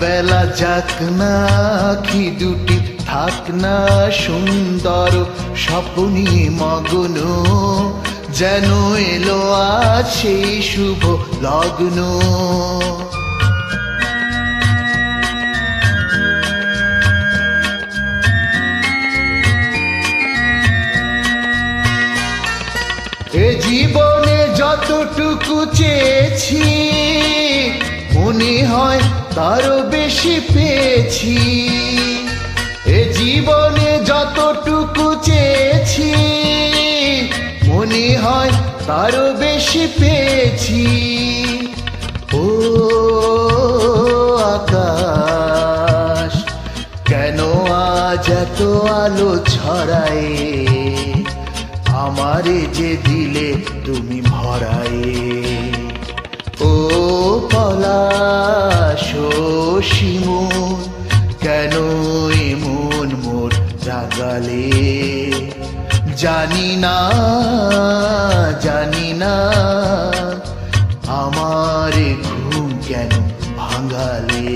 বেলা যাক না, আঁখি দুটি থাক না সুন্দর স্বপ্নে মগ্ন, যেন এলো আজ সেই শুভ লগ্ন। এ জীবনে যতটুকু চেয়েছি মনে হয় তারও বেশি পেয়েছি। এ জীবনে যতটুকু চেয়েছি মনে হয় তারও বেশি পেয়েছি। ও আকাশ, কেন আজ এত আলো ছড়ায়, আমারে যে দিলে তুমি ভরায়ে। ও পলাশ ও শিমুল, কেন এমন মোর জাগালে, জানি না জানি না আমার ঘুম কেন ভাঙালে।